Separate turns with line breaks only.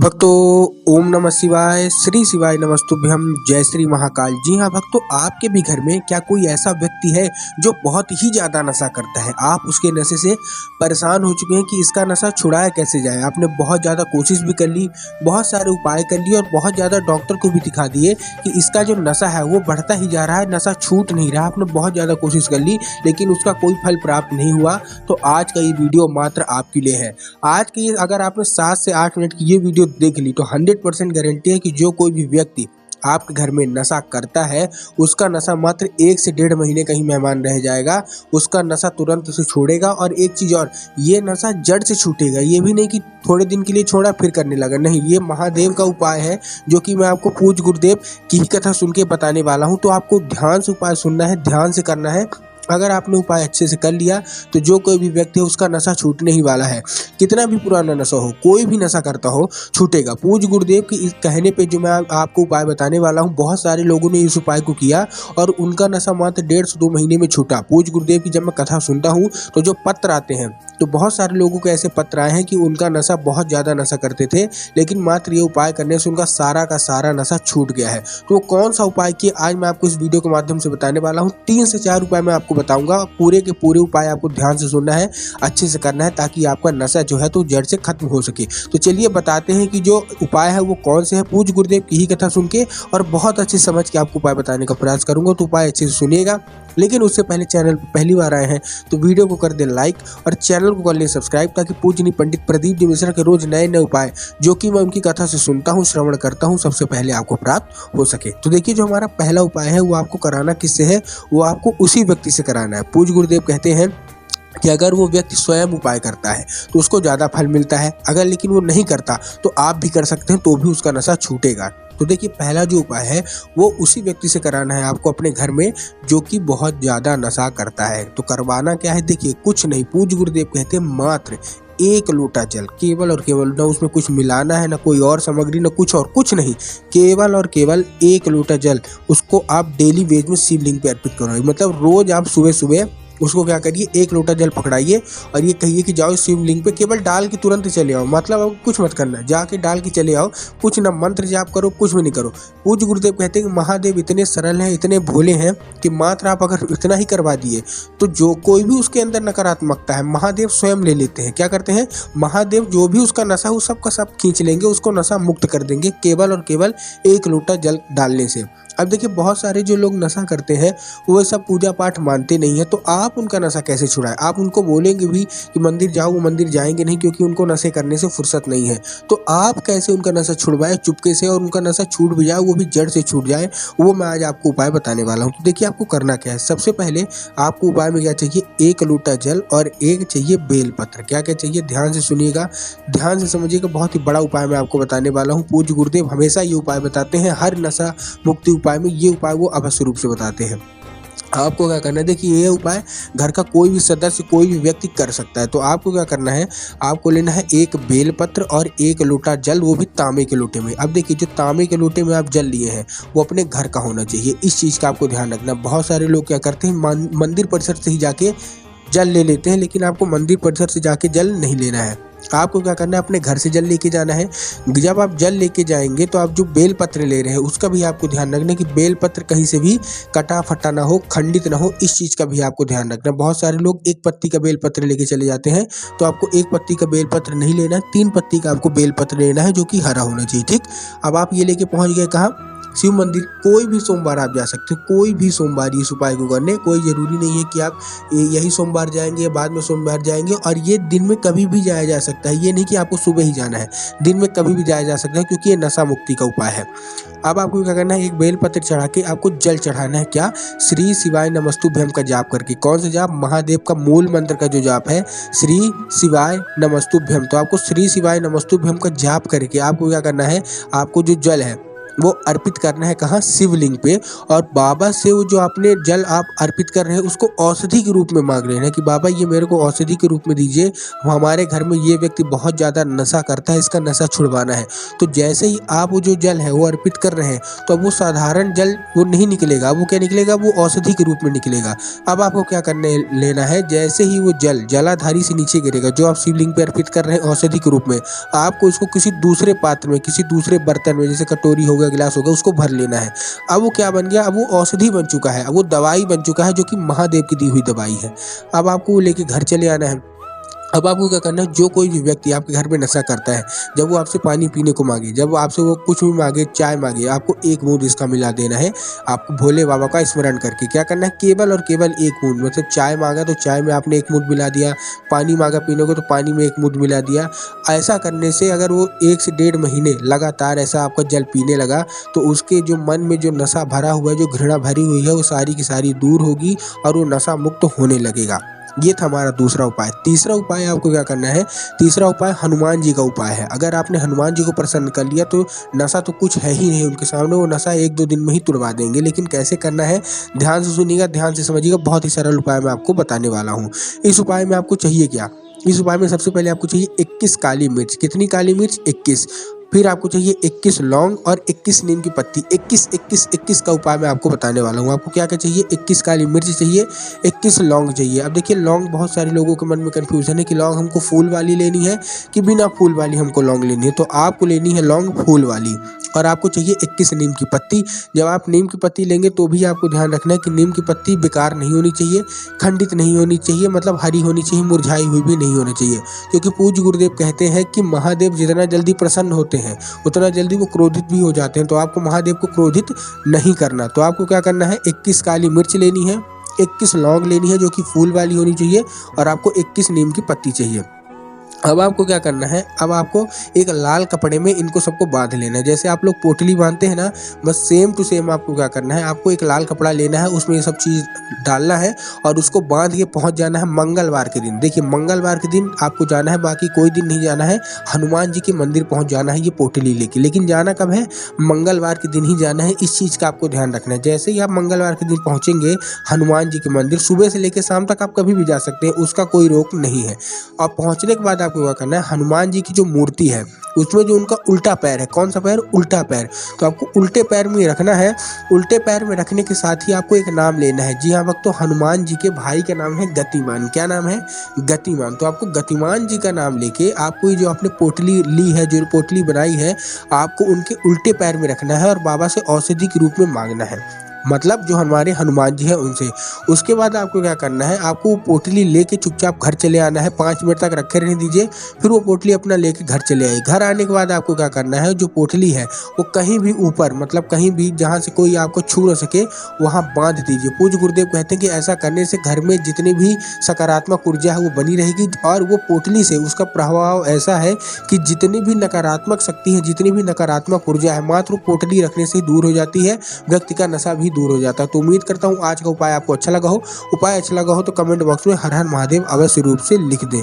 भक्तों, ओम नमः शिवाय, श्री शिवाय नमस्तुभ्यम, जय श्री महाकाल। जी हाँ भक्तों, आपके भी घर में क्या कोई ऐसा व्यक्ति है जो बहुत ही ज़्यादा नशा करता है। आप उसके नशे से परेशान हो चुके हैं कि इसका नशा छुड़ाया कैसे जाए। आपने बहुत ज़्यादा कोशिश भी कर ली, बहुत सारे उपाय कर लिए और बहुत ज़्यादा डॉक्टर को भी दिखा दिए कि इसका जो नशा है वो बढ़ता ही जा रहा है, नशा छूट नहीं रहा। आपने बहुत ज़्यादा कोशिश कर ली लेकिन उसका कोई फल प्राप्त नहीं हुआ। तो आज का ये वीडियो मात्र आपके लिए है। आज की अगर आपने 7 से 8 मिनट की ये वीडियो देख ली तो 100% गारंटी है कि जो कोई भी व्यक्ति आपके घर में नशा करता है उसका नशा मात्र 1 से 1.5 महीने का ही मेहमान रह जाएगा। उसका नशा तुरंत से छोड़ेगा। और एक चीज़ और, ये नशा जड़ से छूटेगा। ये भी नहीं कि थोड़े दिन के लिए छोड़ा फिर करने लगा, नहीं, ये महादेव का उपाय है जो कि मैं आपको पूज्य गुरुदेव की ही कथा सुन के बताने वाला हूँ। तो आपको ध्यान से उपाय सुनना है, ध्यान से करना है। अगर आपने उपाय अच्छे से कर लिया तो जो कोई भी व्यक्ति है उसका नशा छूटने ही वाला है। कितना भी पुराना नशा हो, कोई भी नशा करता हो, छूटेगा। पूज्य गुरुदेव के इस कहने पे जो मैं आपको उपाय बताने वाला हूँ, बहुत सारे लोगों ने इस उपाय को किया और उनका नशा मात्र 1.5 से 2 महीने में छूटा। पूज्य गुरुदेव की जब मैं कथा सुनता हूँ तो जो पत्र आते हैं तो बहुत सारे लोगों को ऐसे पत्र आए हैं कि उनका नशा, बहुत ज़्यादा नशा करते थे लेकिन मात्र ये उपाय करने से उनका सारा का सारा नशा छूट गया है। तो वो कौन सा उपाय किए, आज मैं आपको इस वीडियो के माध्यम से बताने वाला हूँ। 3 से 4 उपाय मैं आपको बताऊंगा। पूरे के पूरे उपाय आपको ध्यान से सुनना है, अच्छे से करना है ताकि आपका नशा जो है तो जड़ से खत्म हो सके। तो चलिए बताते हैं कि जो उपाय है वो कौन से है। पूज्य गुरुदेव की ही कथा सुन के और बहुत अच्छे समझ के आपको उपाय बताने का प्रयास करूंगा। तो उपाय अच्छे से सुनिएगा, लेकिन उससे पहले चैनल पर पहली बार आए हैं तो वीडियो को कर दे लाइक और चैनल को कर ले सब्सक्राइब, ताकि पूजनीय पंडित प्रदीप जी मिश्रा के रोज नए नए उपाय जो कि मैं उनकी कथा से सुनता हूँ, श्रवण करता हूँ, सबसे पहले आपको प्राप्त हो सके। तो देखिए, जो हमारा पहला उपाय है वो आपको कराना किससे है, वो आपको उसी व्यक्ति से कराना है। पूज्य गुरुदेव कहते हैं कि अगर वो व्यक्ति स्वयं उपाय करता है तो उसको ज़्यादा फल मिलता है, अगर लेकिन वो नहीं करता तो आप भी कर सकते हैं तो भी उसका नशा छूटेगा। तो देखिए, पहला जो उपाय है वो उसी व्यक्ति से कराना है आपको अपने घर में जो कि बहुत ज़्यादा नशा करता है। तो करवाना क्या है, देखिए कुछ नहीं, पूज्य गुरुदेव कहते हैं मात्र 1 लोटा जल, केवल और केवल, ना उसमें कुछ मिलाना है, ना कोई और सामग्री, ना कुछ और, कुछ नहीं, केवल और केवल 1 लोटा जल उसको आप डेली वेज में शिवलिंग पे अर्पित करो। मतलब रोज आप सुबह सुबह उसको क्या करिए, 1 लोटा जल पकड़ाइए और ये कहिए कि जाओ शिवलिंग पे, केवल डाल के तुरंत चले आओ। मतलब अब कुछ मत करना, जाके डाल के चले आओ, कुछ ना मंत्र जाप करो, कुछ भी नहीं करो। पूज्य गुरुदेव कहते हैं कि महादेव इतने सरल हैं, इतने भोले हैं कि मात्र आप अगर इतना ही करवा दिए तो जो कोई भी उसके अंदर नकारात्मकता है महादेव स्वयं ले लेते हैं। क्या करते हैं, महादेव जो भी उसका नशा वो सब का सब खींच लेंगे, उसको नशा मुक्त कर देंगे केवल और केवल 1 लोटा जल डालने से। अब देखिए, बहुत सारे जो लोग नशा करते हैं वो सब पूजा पाठ मानते नहीं है, तो आप उनका नशा कैसे छुड़ाएं। आप उनको बोलेंगे भी कि मंदिर जाओ, वो मंदिर जाएंगे नहीं क्योंकि उनको नशे करने से फुर्सत नहीं है। तो आप कैसे उनका नशा छुड़वाएं चुपके से और उनका नशा छूट भी जाए, वो भी जड़ से छूट जाए, वो मैं आज आपको उपाय बताने वाला हूँ। तो देखिए, आपको करना क्या है, सबसे पहले आपको उपाय में क्या चाहिए, 1 लोटा जल और 1 चाहिए बेलपत्र। क्या क्या चाहिए, ध्यान से सुनिएगा, ध्यान से समझिएगा। बहुत ही बड़ा उपाय मैं आपको बताने वाला हूँ। पूज्य गुरुदेव हमेशा ये उपाय बताते हैं, हर नशा मुक्ति उपाय में ये उपाय वो अवश्य रूप से बताते हैं। आपको क्या करना है, देखिए ये उपाय घर का कोई भी सदस्य, कोई भी व्यक्ति कर सकता है। तो आपको क्या करना है, आपको लेना है 1 बेलपत्र और 1 लोटा जल, वो भी तांबे के लोटे में। अब देखिए, जो तांबे के लोटे में आप जल लिए हैं वो अपने घर का होना चाहिए, इस चीज़ का आपको ध्यान रखना। बहुत सारे लोग क्या करते हैं, मंदिर परिसर से ही जाके जल ले लेते हैं, लेकिन आपको मंदिर परिसर से जाके जल नहीं लेना है। आपको क्या करना है, अपने घर से जल लेके जाना है। जब आप जल लेके जाएंगे तो आप जो बेल पत्र ले रहे हैं उसका भी आपको ध्यान रखना कि बेल पत्र कहीं से भी कटा फटा ना हो, खंडित ना हो, इस चीज़ का भी आपको ध्यान रखना। बहुत सारे लोग 1 पत्ती का बेल पत्र लेके चले जाते हैं, तो आपको 1 पत्ती का बेल पत्र नहीं लेना है, 3 पत्ती का आपको बेल पत्र लेना है जो कि हरा होना चाहिए। ठीक, अब आप ये लेके पहुँच गए कहाँ, शिव मंदिर। कोई भी सोमवार आप जा सकते हैं, कोई भी सोमवार इस उपाय को करने, कोई ज़रूरी नहीं है कि आप यही सोमवार जाएंगे या बाद में सोमवार जाएंगे। और ये दिन में कभी भी जाया जा सकता है, ये नहीं कि आपको सुबह ही जाना है, दिन में कभी भी जाया जा सकता है क्योंकि ये नशा मुक्ति का उपाय है। अब आपको क्या करना है, 1 बेलपत्र चढ़ा के आपको जल चढ़ाना है। क्या, श्री शिवाय नमस्तुभ्यम का जाप करके। कौन सा जाप, महादेव का मूल मंत्र का जो जाप है, श्री शिवाय नमस्तुभ्यम। तो आपको श्री शिवाय नमस्तुभ्यम का जाप करके आपको क्या करना है, आपको जो जल है वो अर्पित करना है कहाँ, शिवलिंग पे। और बाबा से वो जो आपने जल आप अर्पित कर रहे हैं उसको औषधि के रूप में मांग रहे हैं कि बाबा ये मेरे को औषधि के रूप में दीजिए, हमारे घर में ये व्यक्ति बहुत ज़्यादा नशा करता है, इसका नशा छुड़वाना है। तो जैसे ही आप वो जो जल है वो अर्पित कर रहे हैं तो अब वो साधारण जल वो नहीं निकलेगा, वो क्या निकलेगा, वो औषधि के रूप में निकलेगा। अब आपको क्या करने लेना है, जैसे ही वो जल जलाधारी से नीचे गिरेगा जो आप शिवलिंग पे अर्पित कर रहे हैं औषधि के रूप में, आपको इसको किसी दूसरे पात्र में, किसी दूसरे बर्तन में, जैसे कटोरी हो गया, गिलास हो गया, उसको भर लेना है। अब वो क्या बन गया, अब वो औषधि बन चुका है, अब वो दवाई बन चुका है जो कि महादेव की दी हुई दवाई है। अब आपको वो लेके घर चले आना है। अब आपको क्या करना है, जो कोई भी व्यक्ति आपके घर में नशा करता है, जब वो आपसे पानी पीने को मांगे, जब आपसे वो कुछ भी मांगे, चाय मांगे, आपको एक बूंद इसका मिला देना है। आपको भोले बाबा का स्मरण करके क्या करना है, केवल और केवल एक बूंद, मतलब चाय मांगा तो चाय में आपने एक बूंद मिला दिया, पानी मांगा पीने को तो पानी में एक बूंद मिला दिया। ऐसा करने से अगर वो 1 से 1.5 महीने लगातार ऐसा आपका जल पीने लगा तो उसके जो मन में जो नशा भरा हुआ है, जो घृणा भरी हुई है, वो सारी की सारी दूर होगी और वो नशा मुक्त होने लगेगा। ये था हमारा दूसरा उपाय। तीसरा उपाय आपको क्या करना है, तीसरा उपाय हनुमान जी का उपाय है। अगर आपने हनुमान जी को प्रसन्न कर लिया तो नशा तो कुछ है ही नहीं उनके सामने, वो नशा 1-2 दिन में ही तुड़वा देंगे। लेकिन कैसे करना है, ध्यान से सुनिएगा, ध्यान से समझिएगा, बहुत ही सरल उपाय मैं आपको बताने वाला हूँ। इस उपाय में आपको चाहिए क्या, इस उपाय में सबसे पहले आपको चाहिए 21 काली मिर्च। कितनी काली मिर्च, 21। फिर आपको चाहिए 21 लौंग और 21 नीम की पत्ती। 21 का उपाय मैं आपको बताने वाला हूँ। आपको क्या क्या चाहिए, 21 काली मिर्च चाहिए, 21 लौंग चाहिए। अब देखिए लौंग, बहुत सारे लोगों के मन में कन्फ्यूजन है कि लौंग हमको फूल वाली लेनी है कि बिना फूल वाली हमको लौंग लेनी है। तो आपको लेनी है लौंग फूल वाली। और आपको चाहिए 21 नीम की पत्ती। जब आप नीम की पत्ती लेंगे तो भी आपको ध्यान रखना है कि नीम की पत्ती बेकार नहीं होनी चाहिए, खंडित नहीं होनी चाहिए, मतलब हरी होनी चाहिए, मुरझाई हुई भी नहीं होनी चाहिए। क्योंकि पूज्य गुरुदेव कहते हैं कि महादेव जितना जल्दी प्रसन्न होते हैं उतना जल्दी वो क्रोधित भी हो जाते हैं। तो आपको महादेव को क्रोधित नहीं करना। तो आपको क्या करना है, 21 काली मिर्च लेनी है, 21 लौंग लेनी है जो कि फूल वाली होनी चाहिए, और आपको 21 नीम की पत्ती चाहिए। अब आपको क्या करना है, अब आपको एक लाल कपड़े में इनको सबको बांध लेना है। जैसे आप लोग पोटली बांधते हैं ना, बस सेम टू सेम आपको क्या करना है, आपको एक लाल कपड़ा लेना है, उसमें ये सब चीज़ डालना है और उसको बांध के पहुंच जाना है मंगलवार के दिन। देखिए मंगलवार के दिन आपको जाना है, बाकी कोई दिन नहीं जाना है। हनुमान जी के मंदिर पहुंच जाना है ये पोटली लेके, लेकिन जाना कब है, मंगलवार के दिन ही जाना है। इस चीज़ का आपको ध्यान रखना है। जैसे ही आप मंगलवार के दिन पहुंचेंगे हनुमान जी के मंदिर, सुबह से लेकर शाम तक आप कभी भी जा सकते हैं, उसका कोई रोक नहीं है। और पहुंचने के बाद आपको क्या करना है, हनुमान जी की जो मूर्ति है उसमें जो उनका उल्टा पैर है, कौन सा पैर, उल्टा पैर, तो आपको उल्टे पैर में रखना है। उल्टे पैर में रखने के साथ ही आपको एक नाम लेना है। जी हाँ भक्तों, हनुमान जी के भाई का नाम है गतिमान। क्या नाम है, गतिमान। तो आपको गतिमान जी का नाम लेके आपको ये जो आपने पोटली ली है, जो पोटली बनाई है, आपको उनके उल्टे पैर में रखना है और बाबा से औषधि के रूप में मांगना है, मतलब जो हमारे हनुमान जी हैं उनसे। उसके बाद आपको क्या करना है, आपको वो पोटली लेके चुपचाप घर चले आना है। 5 मिनट तक रखे रहने दीजिए, फिर वो पोटली अपना लेके घर चले आइए। घर आने के बाद आपको क्या करना है, जो पोटली है वो कहीं भी ऊपर, मतलब कहीं भी जहाँ से कोई आपको छू न सके वहाँ बांध दीजिए। पूज्य गुरुदेव कहते हैं कि ऐसा करने से घर में जितनी भी सकारात्मक ऊर्जा है वो बनी रहेगी, और वो पोटली से उसका प्रभाव ऐसा है कि जितनी भी नकारात्मक शक्ति है, जितनी भी नकारात्मक ऊर्जा है, मात्र पोटली रखने से दूर हो जाती है, व्यक्ति का नशा भी दूर हो जाता है। तो उम्मीद करता हूँ आज का उपाय आपको अच्छा लगा हो। उपाय अच्छा लगा हो तो कमेंट बॉक्स में हर हर महादेव अवश्य रूप से लिख दें।